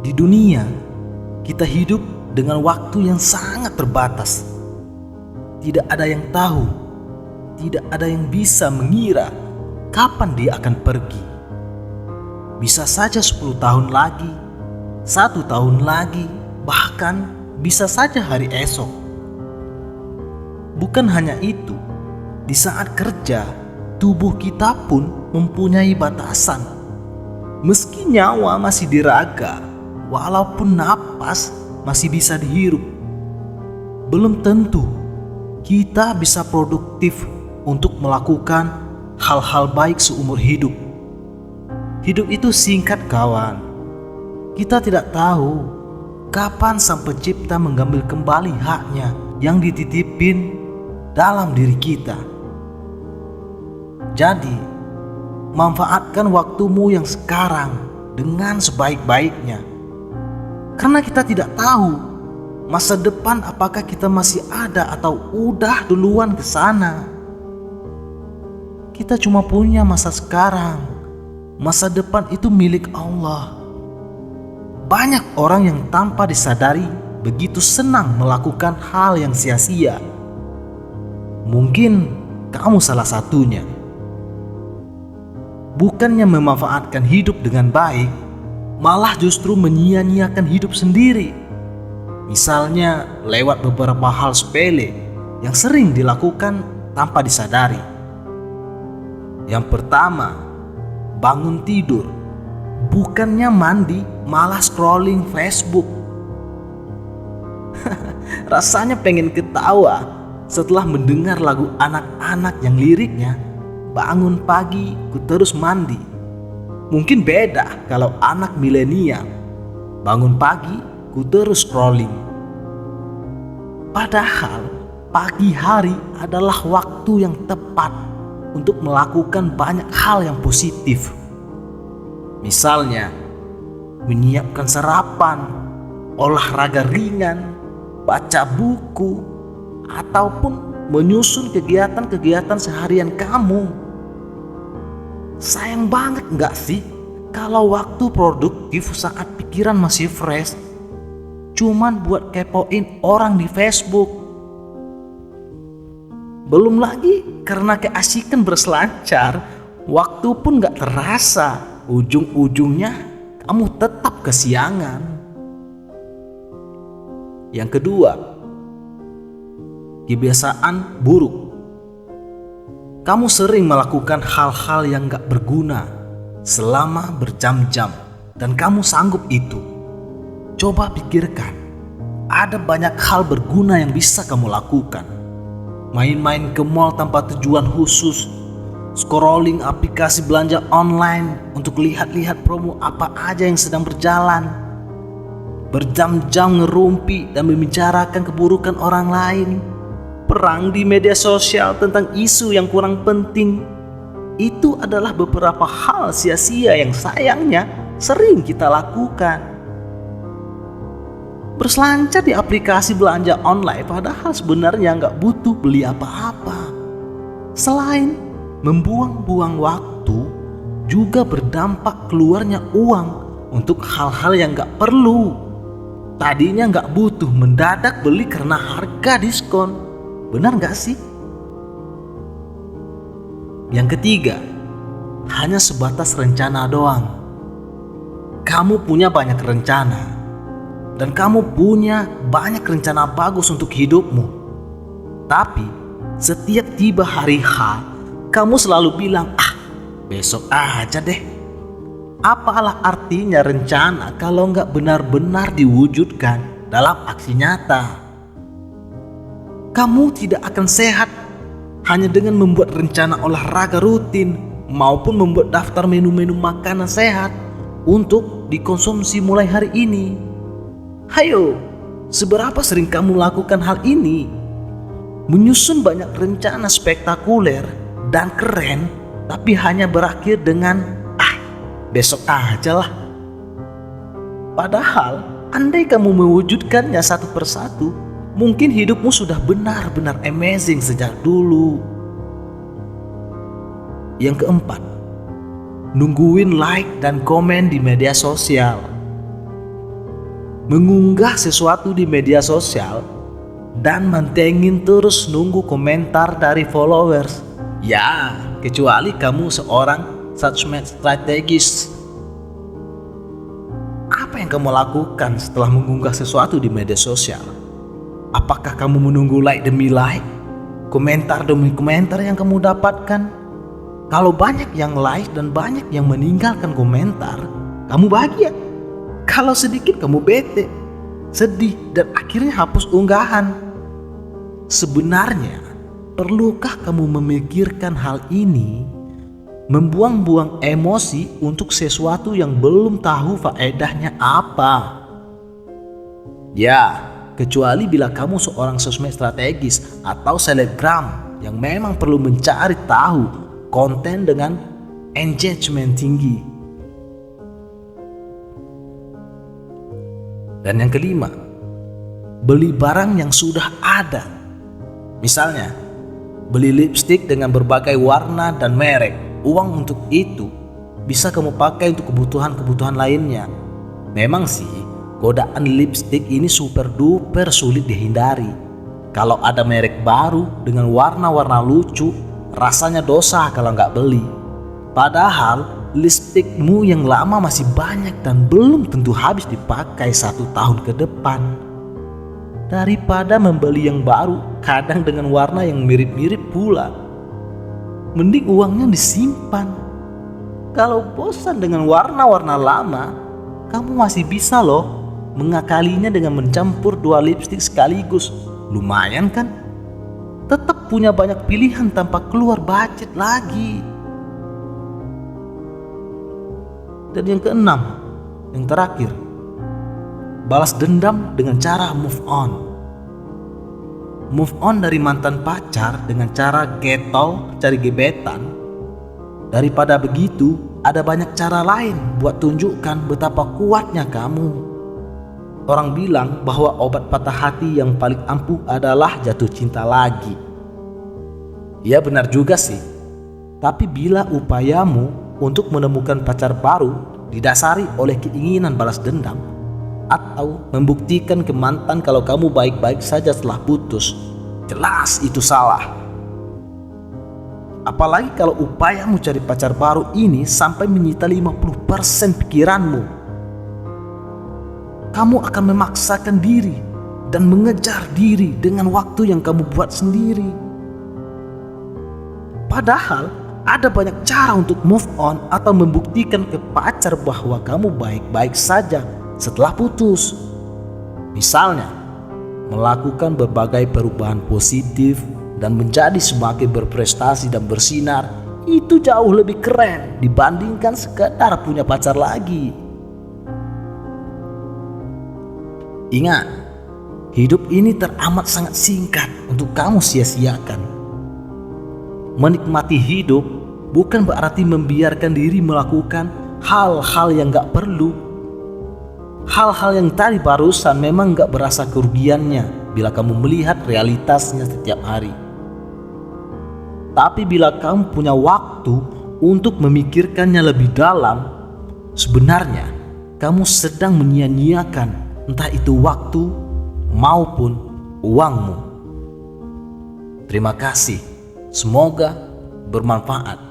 Di dunia, kita hidup dengan waktu yang sangat terbatas. Tidak ada yang tahu, tidak ada yang bisa mengira kapan dia akan pergi. Bisa saja 10 tahun lagi, 1 tahun lagi, bahkan bisa saja hari esok. Bukan hanya itu, di saat kerja, tubuh kita pun mempunyai batasan. Meski nyawa masih diraga, walaupun napas masih bisa dihirup, belum tentu kita bisa produktif untuk melakukan hal-hal baik seumur hidup. Hidup itu singkat, kawan. Kita tidak tahu kapan Sang Pencipta mengambil kembali haknya yang dititipin dalam diri kita. Jadi, manfaatkan waktumu yang sekarang dengan sebaik-baiknya. Karena kita tidak tahu masa depan apakah kita masih ada atau udah duluan ke sana. Kita cuma punya masa sekarang. Masa depan itu milik Allah. Banyak orang yang tanpa disadari begitu senang melakukan hal yang sia-sia. Mungkin kamu salah satunya. Bukannya memanfaatkan hidup dengan baik, malah justru menyia-nyiakan hidup sendiri. Misalnya lewat beberapa hal sepele yang sering dilakukan tanpa disadari. Yang pertama, bangun tidur, bukannya mandi malah scrolling Facebook. Rasanya pengen ketawa setelah mendengar lagu anak-anak yang liriknya, bangun pagi ku terus mandi. Mungkin beda kalau anak milenial, bangun pagi ku terus scrolling. Padahal pagi hari adalah waktu yang tepat untuk melakukan banyak hal yang positif. Misalnya menyiapkan sarapan, olahraga ringan, baca buku, ataupun menyusun kegiatan-kegiatan seharian kamu. Sayang banget gak sih kalau waktu produktif saat pikiran masih fresh cuman buat kepoin orang di Facebook. Belum lagi karena keasikan berselancar, waktu pun gak terasa, ujung-ujungnya kamu tetap kesiangan. Yang kedua, kebiasaan buruk. Kamu sering melakukan hal-hal yang gak berguna selama berjam-jam dan kamu sanggup itu. Coba pikirkan, ada banyak hal berguna yang bisa kamu lakukan. Main-main ke mall tanpa tujuan khusus, scrolling aplikasi belanja online untuk lihat-lihat promo apa aja yang sedang berjalan, berjam-jam ngerumpi dan membicarakan keburukan orang lain, perang di media sosial tentang isu yang kurang penting. Itu adalah beberapa hal sia-sia yang sayangnya sering kita lakukan. Berselancar di aplikasi belanja online padahal sebenarnya nggak butuh beli apa-apa. Selain membuang-buang waktu, juga berdampak keluarnya uang untuk hal-hal yang nggak perlu. Tadinya nggak butuh, mendadak beli karena harga diskon. Benar nggak sih? Yang ketiga, hanya sebatas rencana doang. Kamu punya banyak rencana. Dan kamu punya banyak rencana bagus untuk hidupmu. Tapi setiap tiba hari H, kamu selalu bilang, besok aja deh. Apalah artinya rencana kalau nggak benar-benar diwujudkan dalam aksi nyata? Kamu tidak akan sehat hanya dengan membuat rencana olahraga rutin maupun membuat daftar menu-menu makanan sehat untuk dikonsumsi mulai hari ini. Hayo, seberapa sering kamu lakukan hal ini? Menyusun banyak rencana spektakuler dan keren, tapi hanya berakhir dengan besok aja lah. Padahal, andai kamu mewujudkannya satu persatu, mungkin hidupmu sudah benar-benar amazing sejak dulu. Yang keempat, nungguin like dan komen di media sosial. mengunggah sesuatu di media sosial dan mantengin terus nunggu komentar dari followers. Ya, kecuali kamu seorang sosmed strategis. Apa yang kamu lakukan setelah mengunggah sesuatu di media sosial? Apakah kamu menunggu like demi like, komentar demi komentar yang kamu dapatkan? Kalau banyak yang like dan banyak yang meninggalkan komentar, kamu bahagia. Kalau sedikit kamu bete, sedih, dan akhirnya hapus unggahan. Sebenarnya, perlukah kamu memikirkan hal ini? Membuang-buang emosi untuk sesuatu yang belum tahu faedahnya apa? Ya, kecuali bila kamu seorang sosmed strategis atau selebgram yang memang perlu mencari tahu konten dengan engagement tinggi. Dan yang kelima, beli barang yang sudah ada. Misalnya, beli lipstik dengan berbagai warna dan merek. Uang untuk itu bisa kamu pakai untuk kebutuhan-kebutuhan lainnya. Memang sih, godaan lipstik ini super duper sulit dihindari. Kalau ada merek baru dengan warna-warna lucu, rasanya dosa kalau nggak beli. Padahal lipstikmu yang lama masih banyak dan belum tentu habis dipakai 1 tahun ke depan. Daripada membeli yang baru, kadang dengan warna yang mirip-mirip pula, mending uangnya disimpan. Kalau bosan dengan warna-warna lama, kamu masih bisa loh mengakalinya dengan mencampur 2 lipstik sekaligus. Lumayan kan? Tetap punya banyak pilihan tanpa keluar budget lagi. Dan yang keenam, yang terakhir, balas dendam dengan cara move on. Move on dari mantan pacar dengan cara getol, cari gebetan. Daripada begitu, ada banyak cara lain buat tunjukkan betapa kuatnya kamu. Orang bilang bahwa obat patah hati yang paling ampuh adalah jatuh cinta lagi. Ya benar juga sih. Tapi bila upayamu untuk menemukan pacar baru didasari oleh keinginan balas dendam, atau membuktikan ke mantan kalau kamu baik-baik saja setelah putus, jelas itu salah. Apalagi kalau upayamu cari pacar baru ini sampai menyita 50% pikiranmu. Kamu akan memaksakan diri dan mengejar diri dengan waktu yang kamu buat sendiri. Padahal ada banyak cara untuk move on atau membuktikan ke pacar bahwa kamu baik-baik saja setelah putus. Misalnya, melakukan berbagai perubahan positif dan menjadi semakin berprestasi dan bersinar. Itu jauh lebih keren dibandingkan sekedar punya pacar lagi. Ingat, hidup ini teramat sangat singkat untuk kamu sia-siakan. Menikmati hidup bukan berarti membiarkan diri melakukan hal-hal yang gak perlu. Hal-hal yang tadi barusan memang gak berasa kerugiannya bila kamu melihat realitasnya setiap hari. Tapi bila kamu punya waktu untuk memikirkannya lebih dalam, sebenarnya kamu sedang menyia-nyiakan entah itu waktu maupun uangmu. Terima kasih. Semoga bermanfaat.